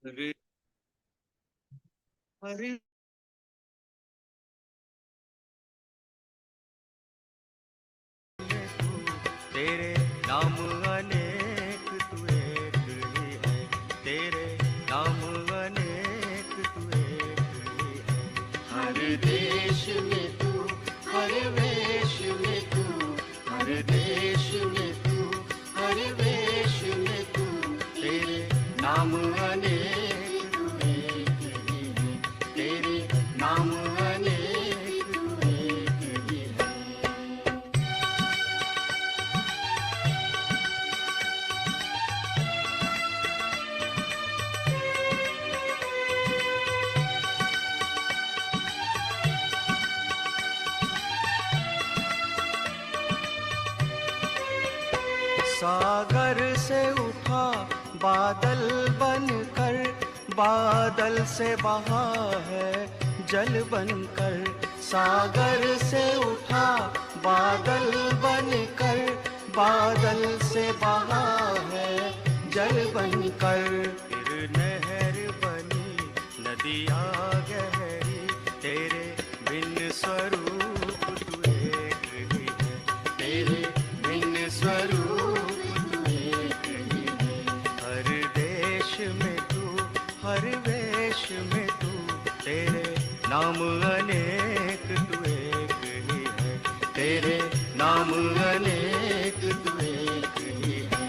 हरे हरे तेरे नाम अनेक तू एक ही है, तेरे नाम अनेक तू एक ही है। हर देश में तू, हर वेश में तू, हर देश में तू, हर वेश में तू, तेरे नाम अनेक तू एक ही है, तेरे नाम अनेक तू एक ही है। सागर से उठा बादल बनकर, बादल से बहा है जल बनकर। सागर से उठा बादल बनकर, बादल से बहा है जल बनकर। फिर नहर बनी नदियाँ गहरी, तेरे बिन स्वरूप तू एक ही है, तेरे बिन स्वरूप तू एक ही है। हर देश में तू, हर वेश में तू, तेरे नाम अनेक तू एक ही है, तेरे नाम अनेक तू एक ही है।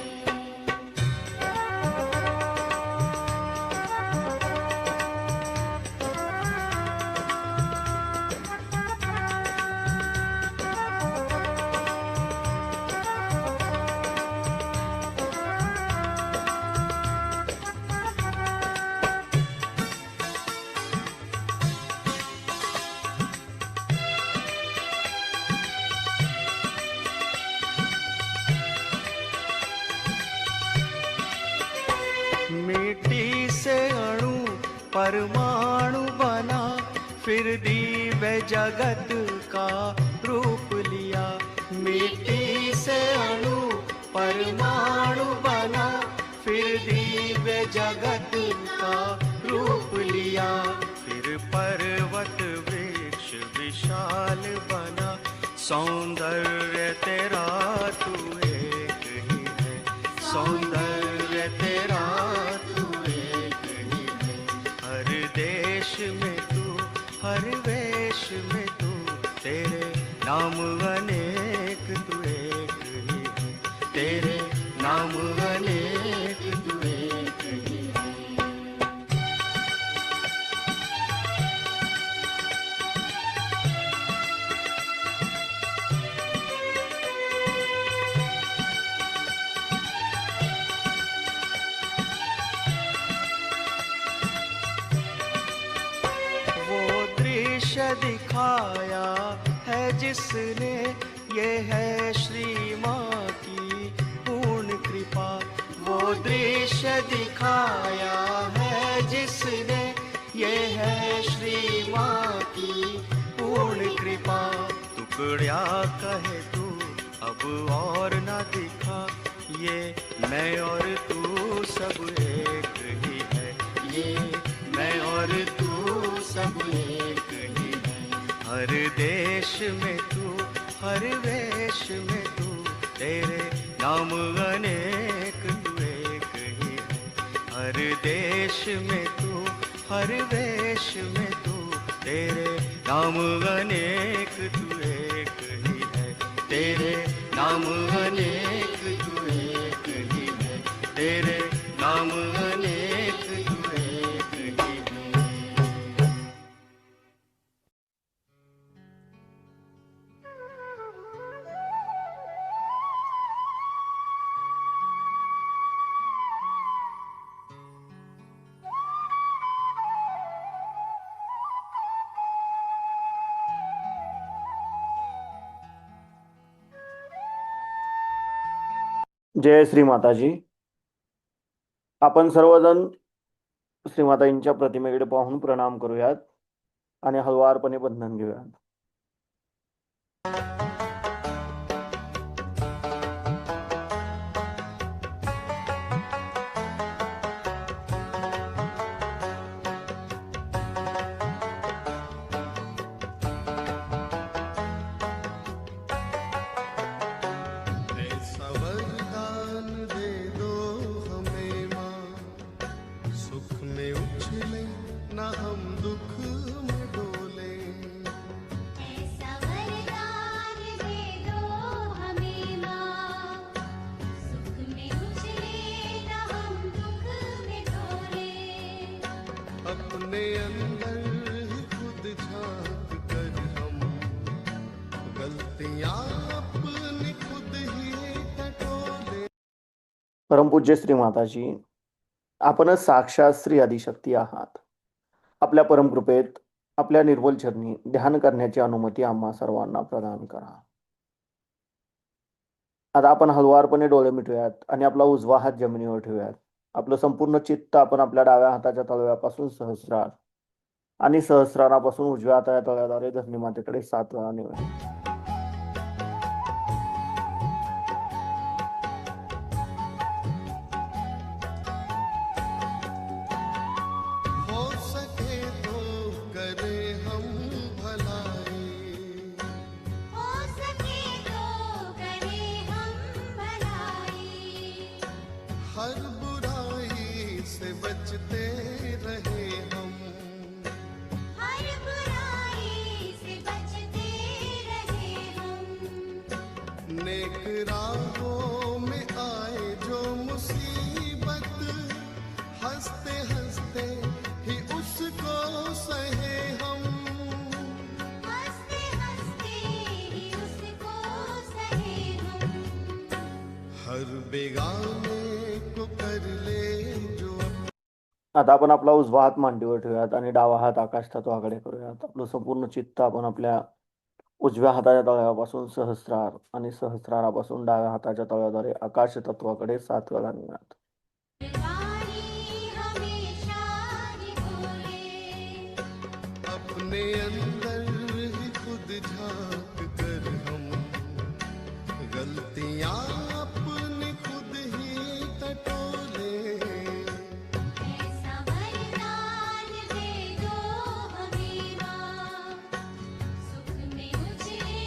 मिट्टी से अणु परमाणु बना, फिर दिव्य जगत का रूप लिया। मिट्टी से अणु परमाणु बना, फिर दिव्य जगत का रूप लिया। फिर पर्वत वृक्ष विशाल बना, सौंदर्य तेरा तू एक ही है, सौंदर्य तेरा तू एक ही है। हर देश में तू, हर वेश में तू, तेरे नाम अनेक तू एक ही है, तेरे नाम अनेक तू एक ही है। वो दृश्य दिखाया है जिसने, ये है श्री माँ की पूर्ण कृपा। वो दृश्य दिखाया है जिसने, ये है श्री माँ की पूर्ण कृपा। टुकड़ा कहे तू अब और न दिखा, ये मैं और तू सब एक ही है, ये मैं और तू सब एक ही है। हर देश में तू, हर वेश में तू, तेरे नाम अनेक तू एक ही है। हर देश में तू, हर वेश में तू, तेरे नाम अनेक तू एक ही है, तेरे नाम अनेक तू एक ही है, तेरे नाम अनेक तू एक ही है। जय श्री माताजी. आपण सर्वजण श्रीमाताजींच्या प्रतिमेकडे पाहून प्रणाम करूयात आणि हळुवारपणे बंधन घेऊयात. अपने अंदर ही खुद झांक कर हम गलतियां अपनी खुद ही टटोले। परमपूज्य श्री माताजी, आपणच साक्षात श्री आदिशक्ती आहात. आपल्या परमकृपेत आपल्या निर्मल चरणी ध्यान करण्याची अनुमती आम्हा सर्वांना प्रदान करा. आता आपण हळुवारपणे डोळे मिटूयात आणि आपला उजवा हात जमिनीवर ठेवूयात. आपलं संपूर्ण चित्त आपण आपल्या डाव्या हाताच्या तळव्यापासून सहस्रार आणि सहस्रारापासून उजव्या हाताच्या तळव्याद्वारे धरणी मातेकडे 7 वेळा नेऊया. हो सके तो करे हम भलाई, हो सके तो करे हम भलाई, हर बुराई से बचते रहे हम, हर बुराई से बचते रहे हम, नेक राहों में आए जो मुसीबत, हंसते हंसते ही उसको सहे हम, हंसते हंसते ही उसको सहे हम, हर बेगाने को कर ले जो आता आपण आपला उजवा हात मांडीवर ठेवूयात आणि डावा हात आकाश तत्वाकडे करूयात. आपलं संपूर्ण चित्त आपण आपल्या उजव्या हाताच्या तळव्यापासून सहस्रार आणि सहस्रारापासून डाव्या हाताच्या तळव्याद्वारे आकाश तत्वाकडे 7 वेळा नेऊयात. वाणी हमेशा ही बोले, अपने अंदर ही खुद झांक कर हम गलतियां अपनी खुद ही टटोले। ऐसा वरदान दे दो हमें माँ, सुख में उजले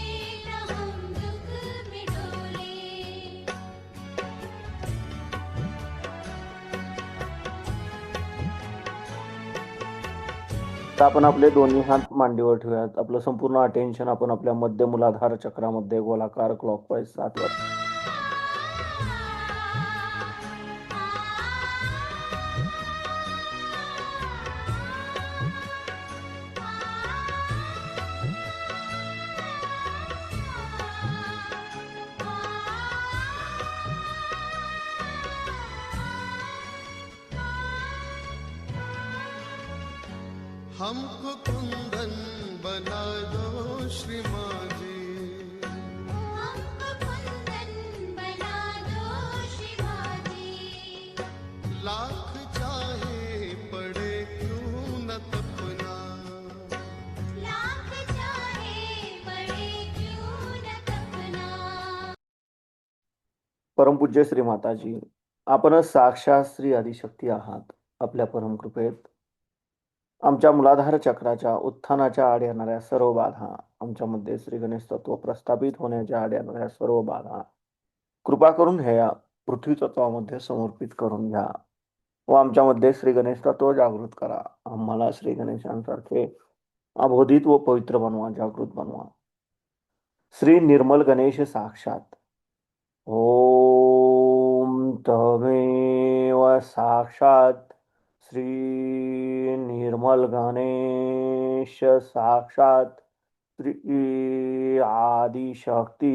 न हम दुख में डोले। तर आपण आपले दोन्ही हात मांडीवर ठेवूयात. आपलं संपूर्ण अटेन्शन आपण आपल्या मध्य मूलाधार चक्रामध्ये गोलाकार क्लॉकवाईज 7 वेळा. हमको कुंदन बना दो श्री माँ जी, हमको कुंदन बना दो शिवाजी, लाख चाहे पड़े क्यों न तपना, लाख चाहे पड़े क्यों न तपना। परमपूज्य श्री माताजी, आपणच साक्षात श्री आदिशक्ती आहात. आपल्या परमकृपेत आमच्या मूलाधार चक्राच्या उत्थानाच्या आड येणाऱ्या सर्व बाधा, आमच्यामध्ये श्री गणेश तत्व प्रस्थापित होण्याच्या आड येणाऱ्या सर्व बाधा कृपा करून हे या पृथ्वी तत्वामध्ये समर्पित करून घ्या व आमच्यामध्ये श्री गणेश तत्व जागृत करा. आम्हाला श्री गणेशांसारखे अबोधित व पवित्र बनवा, जागृत बनवा. श्री निर्मल गणेश साक्षात. ओम तमेव साक्षात श्री निर्मल गणेश साक्षात श्री आदिशक्ती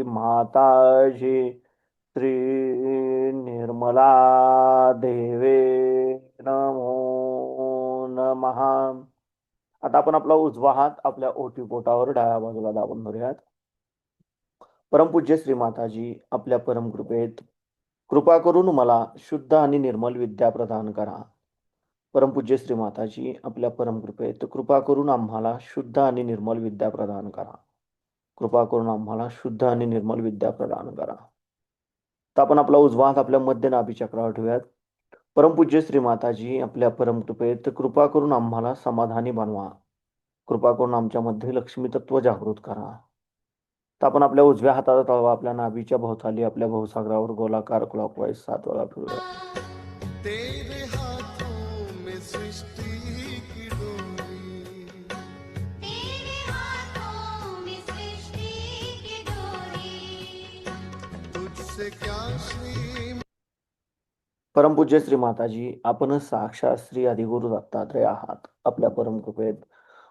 माताजी श्री निर्मला देवे नमो नमः. आता आपण आपला उजवा हात आपल्या ओटीपोटावर डाव्या बाजूला दाबून धरूयात. परमपूज्य श्री माताजी, आपल्या परमकृपेत कृपा करून मला शुद्ध आणि निर्मल विद्या प्रदान करा. परमपूज्य श्री माताजी, आपल्या परमकृपेत कृपा करून आम्हाला शुद्ध आणि निर्मल विद्या प्रदान करा. कृपा करून आम्हाला शुद्ध आणि निर्मल विद्या प्रदान करा. तर आपण आपला उजवा हात आपल्या मध्य नाभी चक्रावर ठेवूयात. परमपूज्य श्री माताजी, आपल्या परमकृपेत कृपा करून आम्हाला समाधानी बनवा. कृपा करून आमच्यामध्ये लक्ष्मी तत्व जागृत करा. तर आपण आपल्या उजव्या हाताचा तळवा आपल्या नाभीच्या भोवताली आपल्या भवसागरावर गोलाकार क्लॉकवाईज 7 वेळा फिरवूया. तेरे हाथों में सृष्टि की डोरी, तेरे हाथों में सृष्टि की डोरी, तुझसे क्या श्री परमपूज्य श्री माताजी, आपण साक्षात श्री आदिगुरु दत्तात्रय आहात. आपल्या परमकृपेत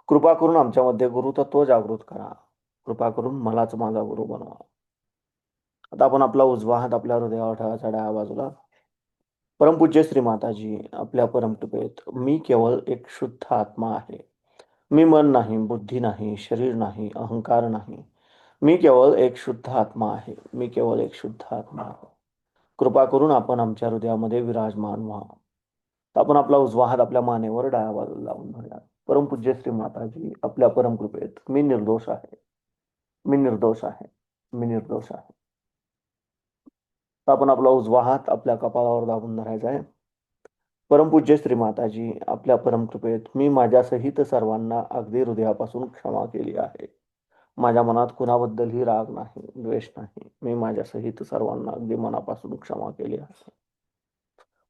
कृपा करून आमच्यामध्ये गुरुतत्व जागृत करा. कृपा करून मलाच माझा गुरु बनवा. आता आपण आपला उजवा हात आपल्या हृदयावर ठेवायचा डाव्या बाजूला. परमपूज्य श्री माताजी, आपल्या परमकृपेत मी केवळ एक शुद्ध आत्मा आहे. मी मन नाही, बुद्धी नाही, शरीर नाही, अहंकार नाही. मी केवळ एक शुद्ध आत्मा आहे. मी केवळ एक शुद्ध आत्मा आहे. कृपा करून आपण आमच्या हृदयामध्ये विराजमान व्हा. तर आपण आपला उजवा हात आपल्या मानेवर डाव्या बाजूला लावून धरूया. परमपूज्य श्री माताजी, आपल्या परमकृपेत मी निर्दोष आहे. मी निर्दोष आहे. मी निर्दोष आहे. तर आपण आपला उजवा हात आपल्या कपाळावर दाबून धरायचा आहे. परमपूज्य श्री माताजी, आपल्या परमकृपेत मी माझ्यासहित सर्वांना अगदी हृदयापासून क्षमा केली आहे. माझ्या मनात कुणाबद्दलही राग नाही, द्वेष नाही. मी माझ्यासहित सर्वांना अगदी मनापासून क्षमा केली आहे.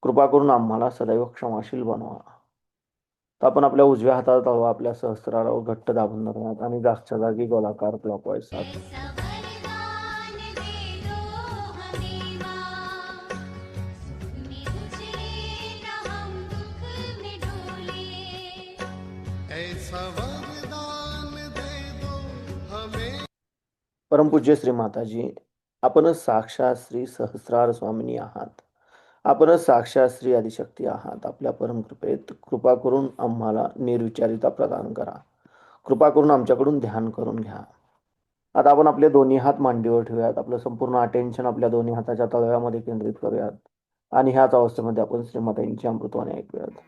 कृपा करून आम्हाला सदैव क्षमाशील बनवा. तर आपण आपल्या उजव्या हातात तळवा आपल्या सहस्रारावर घट्ट दाबून धरूयात आणि जागच्या जागी गोलाकार क्लॉकवाईज 7 ऐसा वरदान दे दो हमें माँ, सुख में उजले न हम दुख में डोले। ऐसा वरदान दे दो हमें परमपूज्य श्री माताजी, आपण साक्षात श्री सहस्रार स्वामिनी आहात. आपण साक्षात श्री आदिशक्ती आहात. आपल्या परमकृपेत कृपा करून आम्हाला निर्विचारिता प्रदान करा. कृपा करून आमच्याकडून ध्यान करून घ्या. आता आपण आपले दोन्ही हात मांडीवर ठेवूयात. आपलं संपूर्ण अटेन्शन आपल्या दोन्ही हाताच्या तळव्यामध्ये केंद्रित करूयात आणि ह्याच अवस्थेमध्ये आपण श्रीमाताईंची अमृतवाणी ऐकूयात.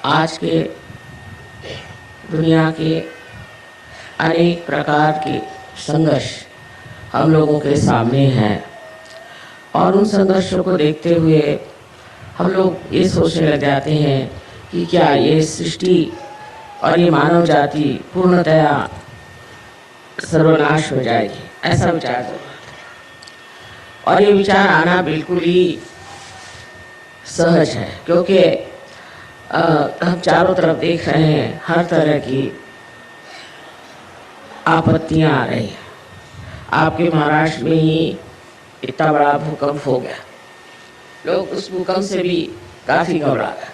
आज के दुनिया के अनेक प्रकार के संघर्ष हम लोगों के सामने हैं और उन संघर्षों को देखते हुए हम लोग ये सोचने लग जाते हैं कि क्या ये सृष्टि और ये मानव जाति पूर्णतया सर्वनाश हो जाएगी, ऐसा विचार जरूर आता है। और ये विचार आना बिल्कुल ही सहज है, क्योंकि हम चारों तरफ देख रहे हैं हर तरह की आपत्तियां आ रही हैं। आपके महाराष्ट्र में ही इतना बड़ा भूकंप हो गया, लोग उस भूकंप से भी काफ़ी घबरा गए।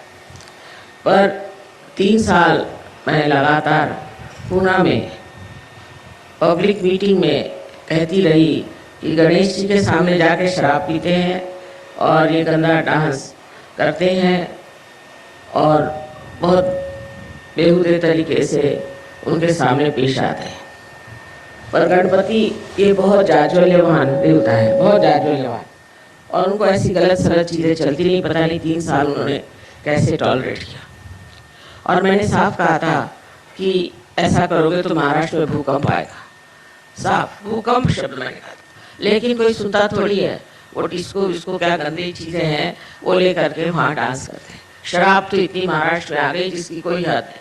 पर 3 साल मैं लगातार पूना में पब्लिक मीटिंग में कहती रही कि गणेश जी के सामने जाके शराब पीते हैं और ये गंदा डांस करते हैं और बहुत बेहुदे तरीके से उनके सामने पेश आते हैं। पर गणपति ये बहुत जाज्वल्यमान देवता है, बहुत जाज्वल्यमान, और उनको ऐसी गलत सलत चीज़ें चलती नहीं। पता नहीं 3 साल उन्होंने कैसे टॉलरेट किया। और मैंने साफ कहा था कि ऐसा करोगे तो महाराष्ट्र में भूकंप आएगा। साफ भूकंप शब्द मैंने कहा था, लेकिन कोई सुनता थोड़ी है। वो डिस्को विस्को क्या गंदी चीज़ें हैं वो ले करके वहाँ डांस करते हैं। शराब तो इतनी महाराष्ट्र में आ गई जिसकी कोई हद है।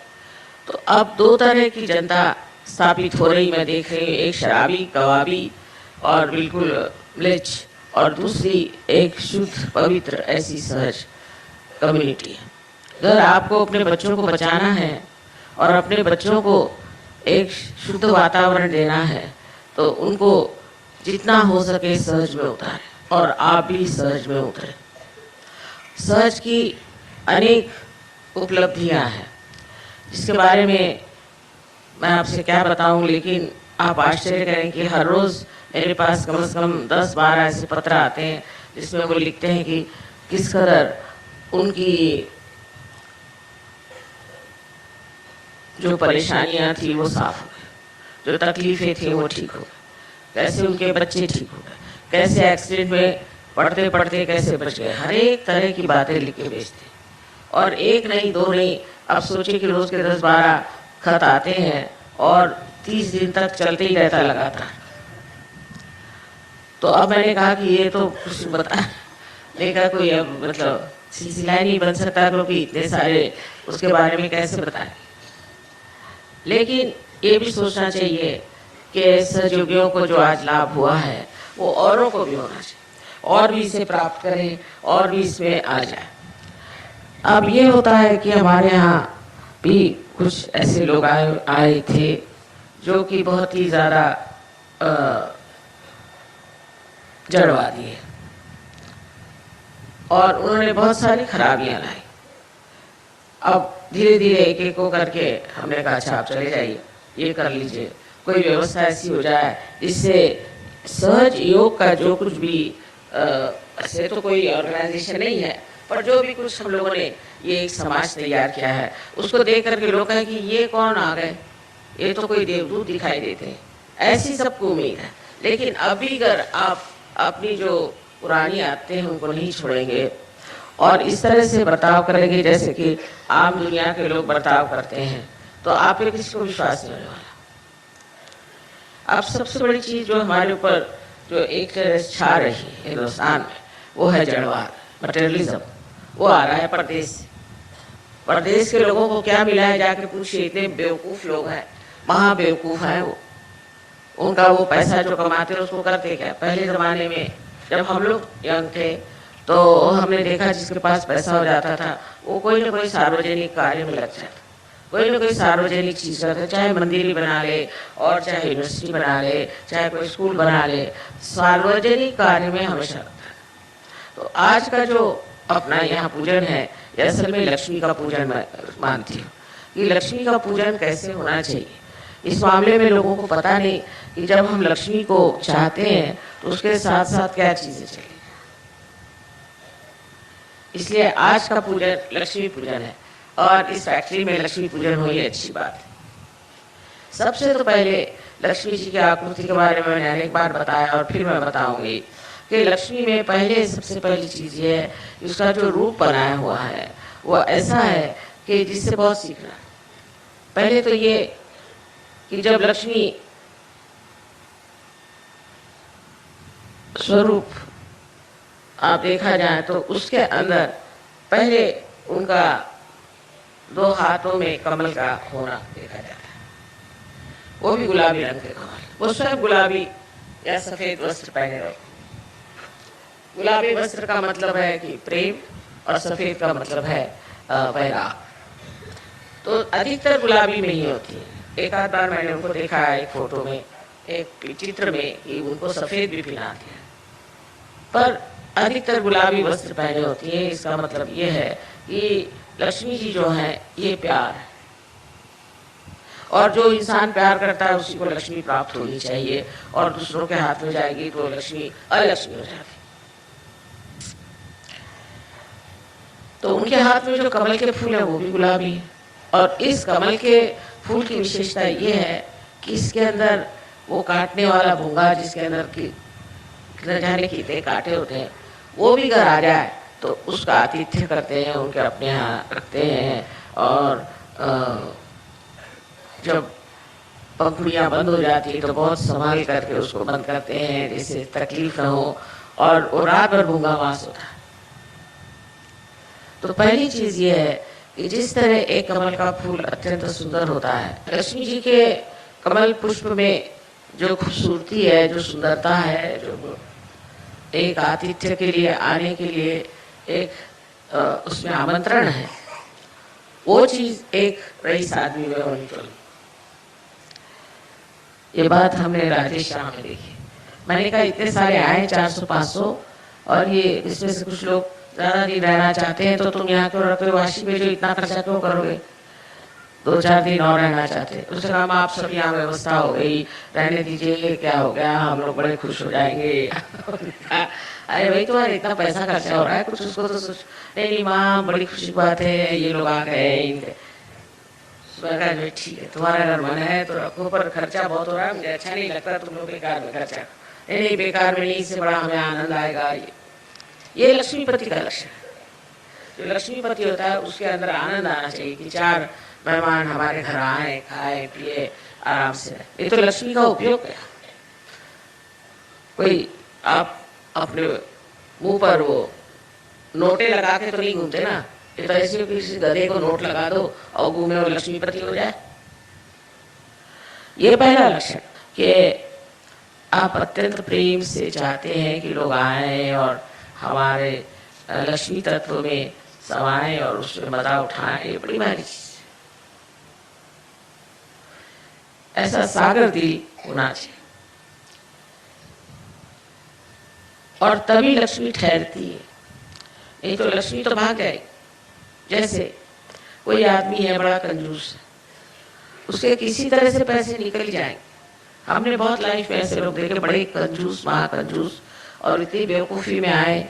तो अब 2 तरह की जनता स्थापित हो रही मैं देख रही हूँ, एक शराबी कबाबी और बिल्कुल म्लेच्छ, और दूसरी एक शुद्ध पवित्र ऐसी सहज कम्युनिटी है। अगर आपको अपने बच्चों को बचाना है और अपने बच्चों को एक शुद्ध वातावरण देना है तो उनको जितना हो सके सहज में उतारें, और आप भी सहज में उतरें। सहज की अनेक उपलब्धियां हैं जिसके बारे में मैं आपसे क्या बताऊं, लेकिन आप आश्चर्य करें कि हर रोज़ मेरे पास कम से कम 10-12 ऐसे पत्र आते हैं जिसमें वो लिखते हैं कि किस कदर उनकी जो परेशानियां थी वो साफ हो गई, जो तकलीफ़ें थी वो ठीक हो गई, कैसे उनके बच्चे ठीक हो गए, कैसे एक्सीडेंट में पढ़ते पढ़ते कैसे बच गए। हर एक तरह की बातें लिख के भेजते हैं, और एक नहीं 2 नहीं, अब सोचिए कि रोज़ के 10-12 खत आते हैं और 30 दिन तक चलते ही रहता लगातार। तो अब मैंने कहा कि ये तो कुछ बताने का कोई अब मतलब सिलसिला ही नहीं बन सकता, क्योंकि इतने सारे उसके बारे में कैसे बताएं। लेकिन ये भी सोचना चाहिए कि सहयोगियों को जो आज लाभ हुआ है वो औरों को भी होना चाहिए, और भी इसे प्राप्त करें और भी इसमें आ जाए। अब ये होता है कि हमारे यहाँ भी कुछ ऐसे लोग आए थे जो कि बहुत ही ज़्यादा जड़वादी है, और उन्होंने बहुत सारी खराबियां लाई। अब धीरे धीरे एक एक को करके हमने कहा अच्छा आप चले जाइए, ये कर लीजिए, कोई व्यवस्था ऐसी हो जाए जिससे सहज योग का जो कुछ भी ऐसे तो कोई ऑर्गेनाइजेशन नहीं है, पर जो भी कुछ हम लोगों ने ये एक समाज तैयार किया है उसको देख करके लोग कहें कि ये कौन आ गए, ये तो कोई देवदूत दिखाई देते हैं, ऐसी सबको उम्मीद है। लेकिन अभी अगर आप अपनी जो पुरानी आदतें हैं उनको नहीं छोड़ेंगे और इस तरह से बर्ताव करेंगे जैसे कि आम दुनिया के लोग बर्ताव करते हैं, तो आप पे किसी को विश्वास नहीं होने वाला। अब सबसे बड़ी चीज जो हमारे ऊपर जो एक छा रही है हिंदुस्तान में वो है जड़वाद, मटेरियलिज्म। वो आ रहा है परदेश से। परदेश के लोगों को क्या मिला है जाके पूछिए, इतने बेवकूफ लोग हैं, महा बेवकूफ हैं वो। उनका वो पैसा जो कमाते हैं उसको करते क्या। पहले जमाने में जब हम लोग यंग थे तो हमने देखा जिसके पास पैसा हो जाता था वो कोई ना कोई सार्वजनिक कार्य में लग जाता, कोई ना कोई सार्वजनिक चीज करते, चाहे मंदिर ही बना ले और चाहे यूनिवर्सिटी बना ले, चाहे कोई स्कूल बना ले, सार्वजनिक कार्य में हमेशा लगता है। तो आज का जो अपना यहाँ पूजन है ये असल में लक्ष्मी का पूजन मानती हूँ कि लक्ष्मी का पूजन कैसे होना चाहिए। इस मामले में लोगों को पता नहीं कि जब हम लक्ष्मी को चाहते हैं तो उसके साथ साथ क्या चीजें चाहिए। इसलिए आज का पूजन लक्ष्मी पूजन है और इस फैक्ट्री में लक्ष्मी पूजन हुई अच्छी बात है। सबसे तो पहले लक्ष्मी जी की आकृति के बारे में मैंने अनेक बार बताया और फिर मैं बताऊंगी कि लक्ष्मी में पहले सबसे पहली चीज ये है कि उसका जो रूप बनाया हुआ है वो ऐसा है कि जिससे बहुत सीखना। पहले तो ये कि जब लक्ष्मी स्वरूप आप देखा जाए तो उसके अंदर पहले उनका 2 हाथों में कमल का होना देखा जाता है, वो भी गुलाबी रंग के कमल। वो स्वयं गुलाबी या सफेद वस्त्र पहने रहे। गुलाबी वस्त्र का मतलब है कि प्रेम और सफेद का मतलब है वैराग। तो अधिकतर गुलाबी में ही होती है। एक आध बार मैंने उनको देखा है एक फोटो में, एक चित्र में, कि उनको सफेद भी पहनाते हैं, पर अधिकतर गुलाबी वस्त्र पहने होती है। इसका मतलब ये है कि लक्ष्मी जी जो है ये प्यार है, और जो इंसान प्यार करता है उसी को लक्ष्मी प्राप्त होनी चाहिए, और दूसरों के हाथ में जाएगी तो लक्ष्मी अलक्ष्मी हो जाती। तो उनके हाथ में जो कमल के फूल है वो भी गुलाबी है, और इस कमल के फूल की विशेषता ये है कि इसके अंदर वो काटने वाला भूंगा जिसके अंदर की जाने कितने कांटे होते हैं वो भी घर आ जाए तो उसका आतिथ्य करते हैं, उनके अपने यहाँ रखते हैं। और जब पंखुड़ियाँ बंद हो जाती है तो बहुत संभाल करके उसको बंद करते हैं जिससे तकलीफ न हो, और वो रात भर भूंगा वास होता है। तो पहली चीज ये है कि जिस तरह एक कमल का फूल अत्यंत सुंदर होता है, लक्ष्मी जी के कमल पुष्प में जो खूबसूरती है, जो सुंदरता है, जो एक आतिथ्य के लिए आने के लिए एक उसमें आमंत्रण है, वो चीज एक रईस आदमी में होनी चाहिए। ये बात हमने राजेश शाह में देखी। मैंने कहा इतने सारे आए 400-500, और ये इसमें से कुछ लोग ज्यादा दिन रहना चाहते हैं तो तुम यहाँ क्यों रखते हो, वाशी में जो इतना खर्चा क्यों करोगे, 2-4 दिन और रहना चाहते हैं। उसने कहा आप सब यहाँ व्यवस्था हो गई, रहने दीजिए, क्या हो गया, हम लोग बड़े खुश हो जाएंगे। अरे भाई तुम्हारा इतना पैसा खर्चा हो रहा है, कुछ उसको तो सोच। नहीं माँ बड़ी खुशी की बात है, ये लोग आ गए इनके। ठीक है तुम्हारा अगर मन है तो रखो, पर खर्चा बहुत हो रहा है, मुझे अच्छा नहीं लगता तुम लोग बेकार में खर्चा। नहीं बेकार में नहीं, इससे बड़ा हमें आनंद आएगा। ये लक्ष्मीपति का लक्षण है। जो लक्ष्मीपति होता है उसके अंदर आनंद आना चाहिए कि 4 मेहमान हमारे घर आए, खाए पिए आराम से। ये तो लक्ष्मी का उपयोग है। कोई आप अपने मुंह पर वो नोटे लगा के तो नहीं घूमते ना, ये तो ऐसे किसी गधे को नोट लगा दो और घूमे और लक्ष्मीपति हो जाए। ये पहला लक्षण कि आप अत्यंत प्रेम से चाहते हैं कि लोग आए और हमारे लक्ष्मी तत्व में समाएं और उसमें मजा उठाएं। ये बड़ी भारी चीज है। ऐसा सागर दिल होना चाहिए और तभी लक्ष्मी ठहरती है, नहीं तो लक्ष्मी तो भाग जाएगी। जैसे कोई आदमी है बड़ा कंजूस, उसके किसी तरह से पैसे निकल जाएंगे। हमने बहुत लाइफ में ऐसे लोग देखे, बड़े कंजूस महाकंजूस, और इतनी बेवकूफ़ी में आए,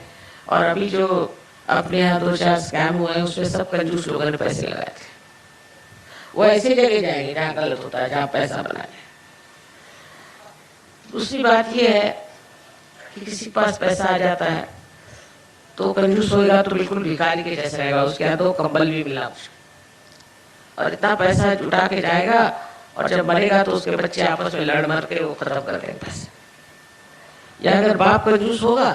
और अभी जो अपने यहाँ 2-4 स्कैम हुए हैं उसमें सब कंजूस लोगों ने पैसे लगाए थे। वो ऐसी जगह जाएंगे जहाँ गलत होता है, जहाँ पैसा बनाए। दूसरी बात यह है कि किसी के पास पैसा आ जाता है तो कंजूस होएगा तो बिल्कुल भिखारी के जैसा रहेगा, उसके यहाँ 2 कंबल भी मिलना मुश्किल, और इतना पैसा जुटा के जाएगा और जब मरेगा तो उसके बच्चे आपस में लड़ मर के वो खत्म कर देंगे पैसे। या अगर बाप कंजूस होगा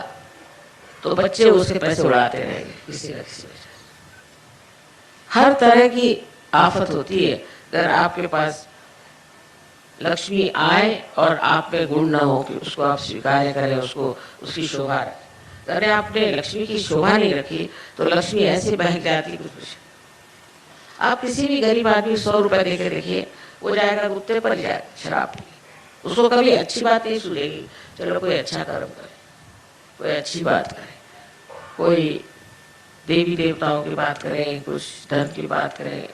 तो बच्चे उसके पैसे उड़ाते रहेंगे किसी न किसी वजह से। हर तरह की आफत होती है अगर आपके पास लक्ष्मी आए और आप में गुण न हो कि उसको आप स्वीकार करें, उसको उसकी शोभा रखें। अरे आपने लक्ष्मी की शोभा नहीं रखी तो लक्ष्मी ऐसे बहक जाती कुछ। आप किसी भी गरीब आदमी 100 रुपए दे के देखिए, वो जाएगा कुत्ते पर जाएगा शराब पी, उसको कभी अच्छी बात नहीं सुनेगी। चलो कोई अच्छा कर्म करे, कोई अच्छी बात करे, कोई देवी देवताओं की बात करें, कुछ धर्म की बात करें,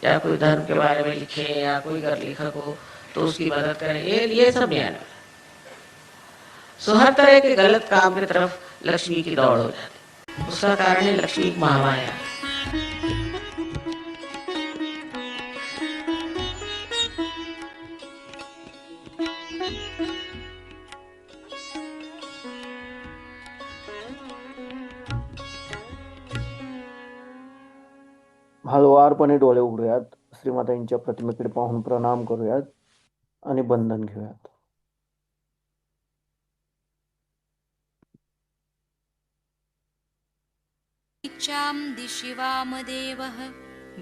या कोई धर्म के बारे में लिखे, या कोई अगर लेखक हो तो उसकी मदद करें। ये सब नहीं आने। सो हर तरह के गलत काम की तरफ लक्ष्मी की दौड़ हो जाती। उसका कारण है लक्ष्मी की महामाया। हळुवारपणे डोळे उघडूयात, श्रीमातांच्या प्रतिमेकडे पाहून प्रणाम करूयात आणि बंधन घेऊयात. चां दिशि वामदेवः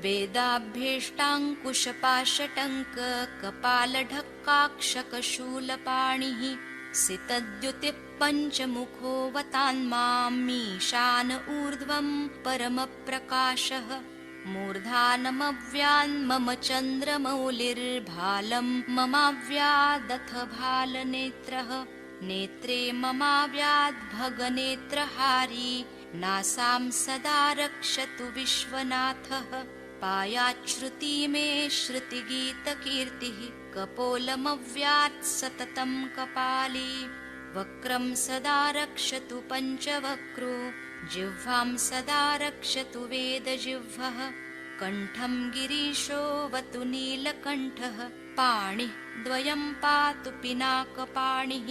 वेदाभ्येष्टाङ्कुशपाशटङ्क कपालढक्काक्षकशूलपाणिः सितद्युतिः पञ्चमुखोऽवतान्मामीशान ऊर्ध्वं परमप्रकाशः मूर्धानमव्यान्मम चन्द्रमौलिर्भालं ममाव्यादथ भालनेत्रः नेत्रे ममाव्याद्भगनेत्रहारी नासां सदा रक्षतु विश्वनाथः पायाच्छ्रुति मे श्रुतिगीतकीर्तिः कपोलमव्यात् सततं कपाली वक्रं सदा रक्षतु पञ्चवक्रो जिह्वां सदा रक्षतु वेदजिह्वः कण्ठं गिरीशोऽवतु नीलकण्ठः पाणिः द्वयं पातु पिनाकपाणिः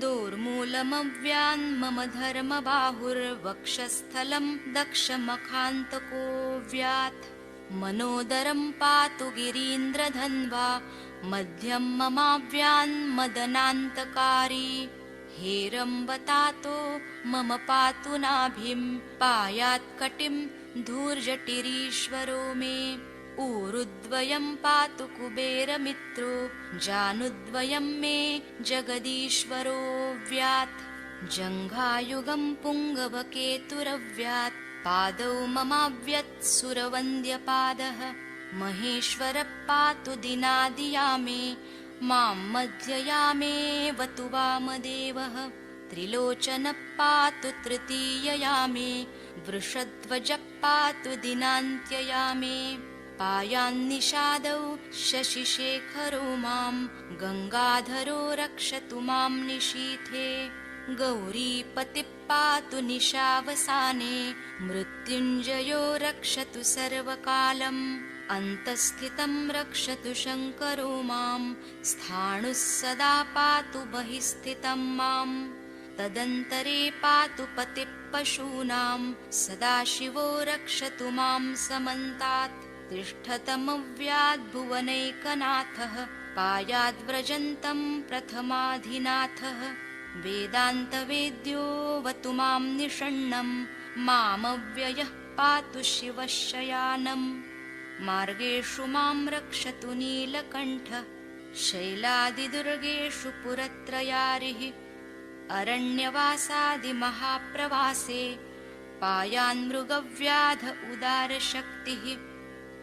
दोर्मूलमव्यान्मम धर्मबाहुर्वक्षस्थलं दक्षमखान्तको व्यात् मनोदरं पातु गिरीन्द्रधन्वा मध्यं ममाव्यान्मदनान्तकारी हेरम्बतातो मम पातु नाभिं पायात् कटिं धूर्जटिरीश्वरो मे ऊरुद्वयं पातु कुबेरमित्रो जानुद्वयं मे जगदीश्वरो व्यात् जङ्घायुगं पुङ्गवकेतुरव्यात् पादौ ममाव्यत् सुरवन्द्यपादः महेश्वरः पातु दिनादियामे मां मध्ययामेवतु वामदेवः त्रिलोचनः पातु तृतीययामे वृषध्वजः पातु दिनान्त्ययामे पायान्निषादौ शशिशेखरो मां गङ्गाधरो रक्षतु मां निशीथे गौरीपतिः पातु निशावसाने मृत्युञ्जयो रक्षतु सर्वकालम् अन्तःस्थितं रक्षतु शङ्करो मां स्थाणुः सदा पातु बहिस्थितं मां तदन्तरे पातु पतिः पशूनां सदाशिवो रक्षतु मां समन्तात् तिष्ठतमव्याद्भुवनैकनाथः पायाद्व्रजन्तं प्रथमाधिनाथः वेदान्तवेद्योऽवतु मां निषण्णं मामव्ययः पातु शिवशयानम् मार्गेषु मां रक्षतु नीलकण्ठः शैलादिदुर्गेषु पुरत्रयारिः अरण्यवासादिमहाप्रवासे पायान्मृगव्याध उदारशक्तिः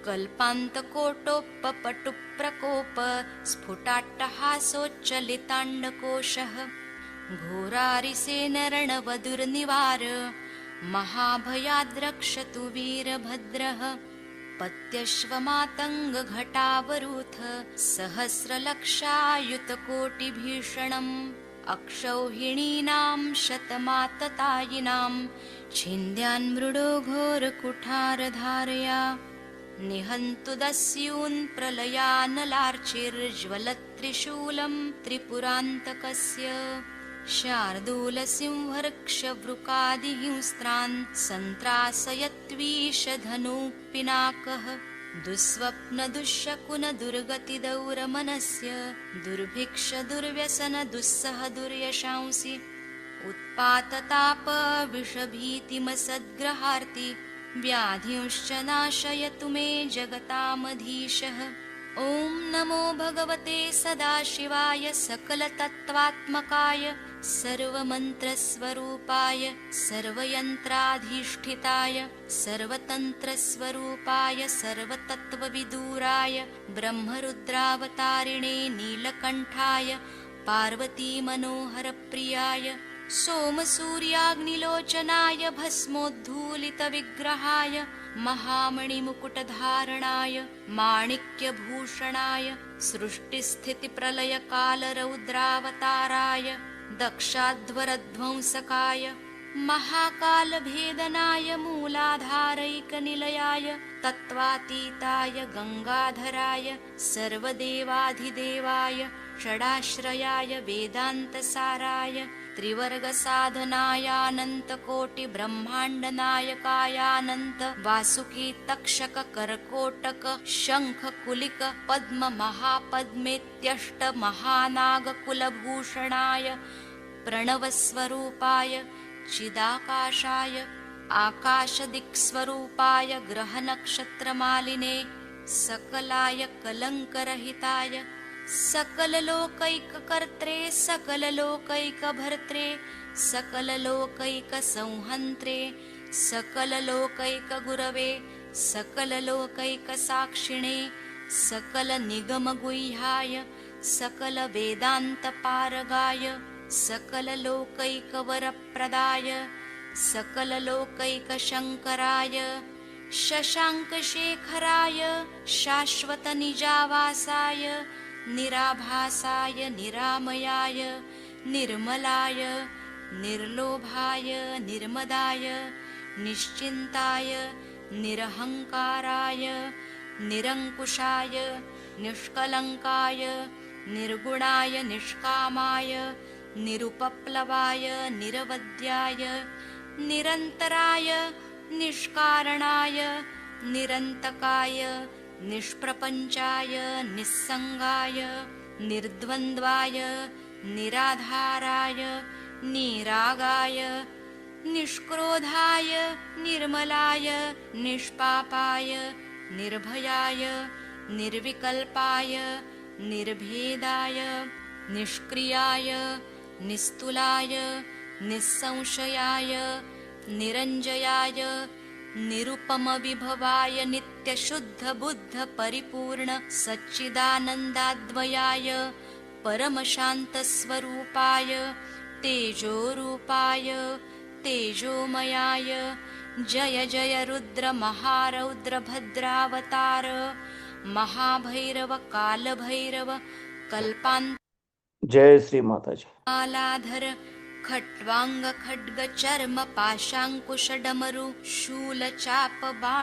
कल्पान्तकोटोपपटुप्रकोप स्फुटाट्टहासोच्चलिताण्डकोशः घोरारिसेनरणवधुर्निवार महाभयाद्रक्षतु वीरभद्रः पत्यश्वमातङ्गघटावरूथ सहस्रलक्षायुतकोटिभीषणम् अक्षौहिणीनां शतमाततायिनां छिन्द्यान्मृडो घोरकुठारधारया निहन्तु दस्यून् प्रलयानलार्चिर्ज्वलत्त्रिशूलं त्रिपुरान्तकस्य शार्दूलसिंहर्क्षवृकादिहिंस्त्रान् सन्त्रासयत्वीशधनुः दुःस्वप्नदुःशकुनदुर्गतिदौरमनस्य दुर्भिक्षदुर्व्यसनदुस्सह दुर्यशांसि उत्पाततापविषभीतिमसद्ग्रहार्ति व्याधिंश्च नाशयतु मे जगतामधीशः। ॐ नमो भगवते सदाशिवाय सकलतत्त्वात्मकाय सर्वमन्त्रस्वरूपाय सर्वयन्त्राधिष्ठिताय सर्वतन्त्रस्वरूपाय सर्वतत्त्वविदूराय ब्रह्मरुद्रावतारिणे नीलकण्ठाय पार्वतीमनोहरप्रियाय सोमसूर्याग्निलोचनाय भस्मोद्धूलितविग्रहाय महामणिमुकुटधारणाय माणिक्यभूषणाय सृष्टिस्थितिप्रलयकालरौद्रावताराय दक्षाध्वरध्वंसकाय महाकालभेदनाय मूलाधारैकनिलयाय तत्त्वातीताय गङ्गाधराय सर्वदेवाधिदेवाय षडाश्रयाय वेदान्तसाराय त्रिवर्गसाधनायानन्तकोटिब्रह्माण्डनायकायानन्त वासुकी तक्षक कर्कोटक शङ्ख कुलिक पद्म महापद्मेत्यष्ट महानागकुलभूषणाय प्रणवस्वरूपाय चिदाकाशाय आकाशदिक्स्वरूपाय ग्रहनक्षत्रमालिने सकलाय कलङ्करहिताय सकललोकैककर्त्रे सकललोकैकभर्त्रे सकललोकैकसंहन्त्रे सकललोकैकगुरवे सकललोकैकसाक्षिणे सकलनिगमगुह्याय सकलवेदान्तपारगाय सकललोकैकवरप्रदाय सकललोकैकशङ्कराय शशाङ्कशेखराय शाश्वतनिजावासाय निराभासाय निरामयाय निर्मलाय निर्लोभाय निर्मदाय निश्चिन्ताय निरहङ्काराय निरङ्कुशाय निष्कलङ्काय निर्गुणाय निष्कामाय निरुपप्लवाय निरवध्याय निरन्तराय निष्कारणाय निरन्तकाय निष्प्रपञ्चाय निस्सङ्गाय निर्द्वन्द्वाय निराधाराय निरागाय निष्क्रोधाय निर्मलाय निष्पापाय निर्भयाय निर्विकल्पाय निर्भेदाय निष्क्रियाय निस्तुलाय निस्संशयाय निरञ्जयाय निरुपमविभवाय नित्यशुद्धबुद्धपरिपूर्ण सच्चिदानन्दाद्वयाय परमशान्तस्वरूपाय तेजोरूपाय तेजोमयाय जय जय रुद्र महारौद्र भद्रावतार महाभैरव कालभैरव कल्पान्त जय श्री माताजी। मालाधर खट्वांग खड्ग चर्म पाशांकुश डमरु शूल चाप बाण